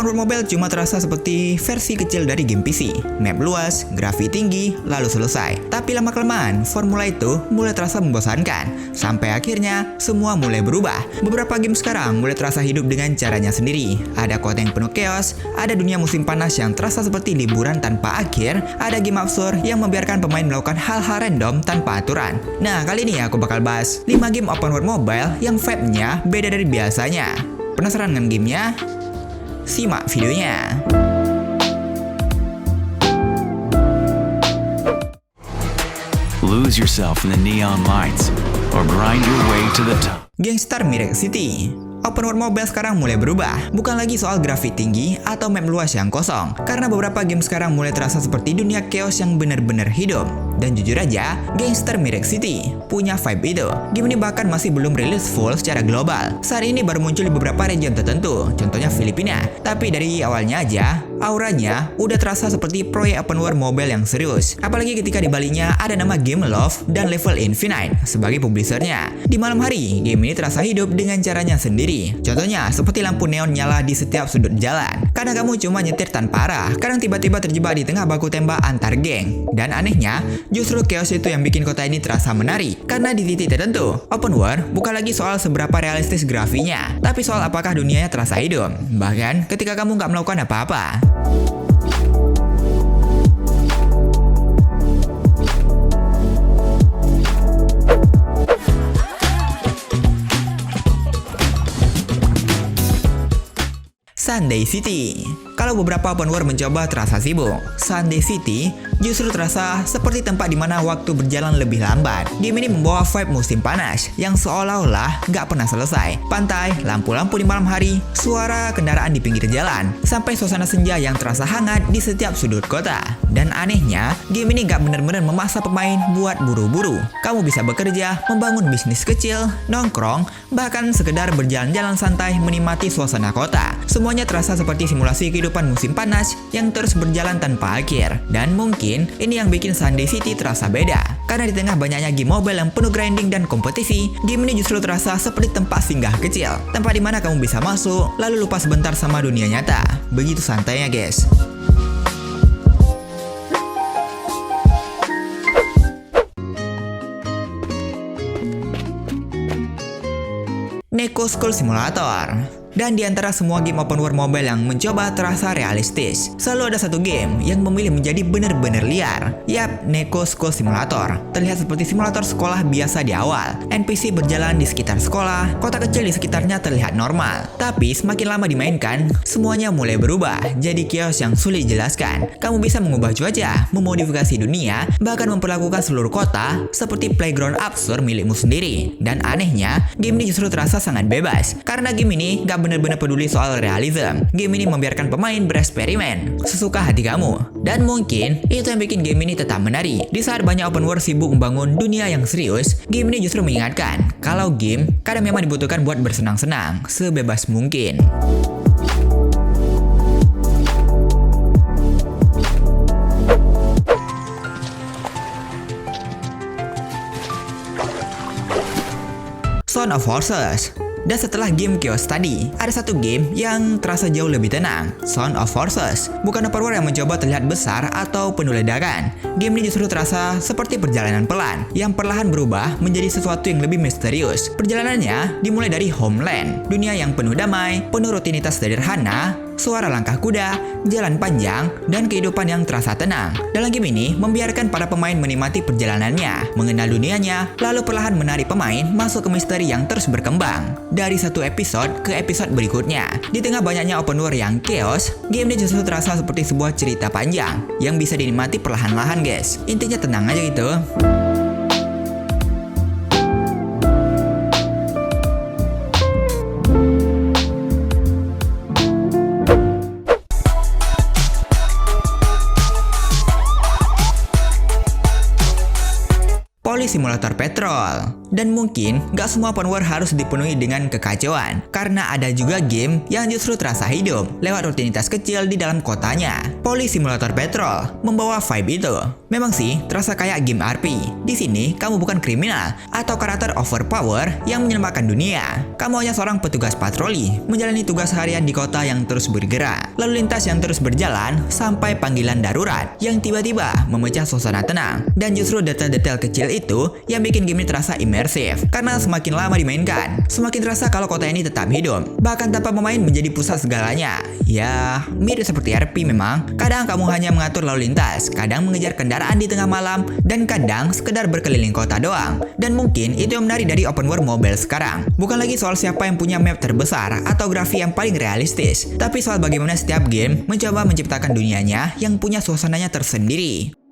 Open world mobile cuma terasa seperti versi kecil dari game PC. Map luas, grafik tinggi, lalu selesai. Tapi lama-kelamaan, formula itu mulai terasa membosankan. Sampai akhirnya, semua mulai berubah. Beberapa game sekarang mulai terasa hidup dengan caranya sendiri. Ada kota yang penuh chaos, ada dunia musim panas yang terasa seperti liburan tanpa akhir, ada game absurd yang membiarkan pemain melakukan hal-hal random tanpa aturan. Nah, kali ini aku bakal bahas 5 game open world mobile yang vibe-nya beda dari biasanya. Penasaran dengan gamenya? Simak videonya. Lose yourself in the neon lights or grind your way to the top. Gangstar Mirage City. Open world mobile sekarang mulai berubah, bukan lagi soal grafik tinggi atau map luas yang kosong, karena beberapa game sekarang mulai terasa seperti dunia chaos yang benar-benar hidup. Dan jujur aja, Gangstar Mirage City punya vibe itu. Game ini bahkan masih belum rilis full secara global. Saat ini baru muncul di beberapa region tertentu, contohnya Filipina. Tapi dari awalnya aja, auranya udah terasa seperti proyek open world mobile yang serius. Apalagi ketika di baliknya ada nama Gameloft dan Level Infinite sebagai publishernya. Di malam hari, game ini terasa hidup dengan caranya sendiri. Contohnya, seperti lampu neon nyala di setiap sudut jalan. Kadang kamu cuma nyetir tanpa arah, kadang tiba-tiba terjebak di tengah baku tembak antar geng. Dan anehnya, justru chaos itu yang bikin kota ini terasa menarik. Karena di titik tertentu, open world bukan lagi soal seberapa realistis grafiknya, tapi soal apakah dunianya terasa hidup. Bahkan ketika kamu nggak melakukan apa-apa. Sunday City. Kalau beberapa open world mencoba terasa sibuk, Sunday City justru terasa seperti tempat di mana waktu berjalan lebih lambat. Game ini membawa vibe musim panas yang seolah-olah nggak pernah selesai. Pantai, lampu-lampu di malam hari, suara kendaraan di pinggir jalan, sampai suasana senja yang terasa hangat di setiap sudut kota. Dan anehnya, game ini nggak benar-benar memaksa pemain buat buru-buru. Kamu bisa bekerja, membangun bisnis kecil, nongkrong, bahkan sekedar berjalan-jalan santai menikmati suasana kota. Semuanya terasa seperti simulasi kehidupan musim panas yang terus berjalan tanpa akhir. Dan mungkin ini yang bikin Sunday City terasa beda. Karena di tengah banyaknya game mobile yang penuh grinding dan kompetisi, game ini justru terasa seperti tempat singgah kecil. Tempat di mana kamu bisa masuk, lalu lupa sebentar sama dunia nyata. Begitu santainya, guys. Neko School Simulator. Dan di antara semua game open world mobile yang mencoba terasa realistis, selalu ada satu game yang memilih menjadi benar-benar liar. Yap, Neko School Simulator. Terlihat seperti simulator sekolah biasa di awal. NPC berjalan di sekitar sekolah, kota kecil di sekitarnya terlihat normal. Tapi semakin lama dimainkan, semuanya mulai berubah, jadi chaos yang sulit dijelaskan. Kamu bisa mengubah cuaca, memodifikasi dunia, bahkan memperlakukan seluruh kota seperti playground absurd milikmu sendiri. Dan anehnya, game ini justru terasa sangat bebas, karena game ini gak benar-benar peduli soal realism. Game ini membiarkan pemain bereksperimen sesuka hati kamu. Dan mungkin itu yang bikin game ini tetap menarik. Di saat banyak open world sibuk membangun dunia yang serius, game ini justru mengingatkan kalau game kadang memang dibutuhkan buat bersenang-senang sebebas mungkin. Son of Forces. Dan setelah game chaos tadi, ada satu game yang terasa jauh lebih tenang, Son of Forces. Bukan open world yang mencoba terlihat besar atau penuh ledakan. Game ini justru terasa seperti perjalanan pelan, yang perlahan berubah menjadi sesuatu yang lebih misterius. Perjalanannya dimulai dari Homeland, dunia yang penuh damai, penuh rutinitas sederhana, suara langkah kuda, jalan panjang, dan kehidupan yang terasa tenang. Dalam game ini, membiarkan para pemain menikmati perjalanannya, mengenal dunianya, lalu perlahan menarik pemain masuk ke misteri yang terus berkembang. Dari satu episode ke episode berikutnya. Di tengah banyaknya open world yang chaos, game ini justru terasa seperti sebuah cerita panjang yang bisa dinikmati perlahan-lahan, guys. Intinya tenang aja gitu. Simulator Petrol. Dan mungkin gak semua open world harus dipenuhi dengan kekacauan, karena ada juga game yang justru terasa hidup lewat rutinitas kecil di dalam kotanya. Police Simulator Patrol membawa vibe itu. Memang sih terasa kayak game RP. Di sini kamu bukan kriminal atau karakter overpower yang menyelamatkan dunia. Kamu hanya seorang petugas patroli menjalani tugas harian di kota yang terus bergerak. Lalu lintas yang terus berjalan sampai panggilan darurat yang tiba-tiba memecah suasana tenang. Dan justru detail-detail kecil itu yang bikin game ini terasa imersif. Karena semakin lama dimainkan, semakin terasa kalau kota ini tetap hidup. Bahkan tanpa pemain menjadi pusat segalanya. Ya, mirip seperti RP memang. Kadang kamu hanya mengatur lalu lintas, kadang mengejar kendaraan di tengah malam, dan kadang sekedar berkeliling kota doang. Dan mungkin itu yang menarik dari open world mobile sekarang. Bukan lagi soal siapa yang punya map terbesar atau grafik yang paling realistis, tapi soal bagaimana setiap game mencoba menciptakan dunianya yang punya suasananya tersendiri.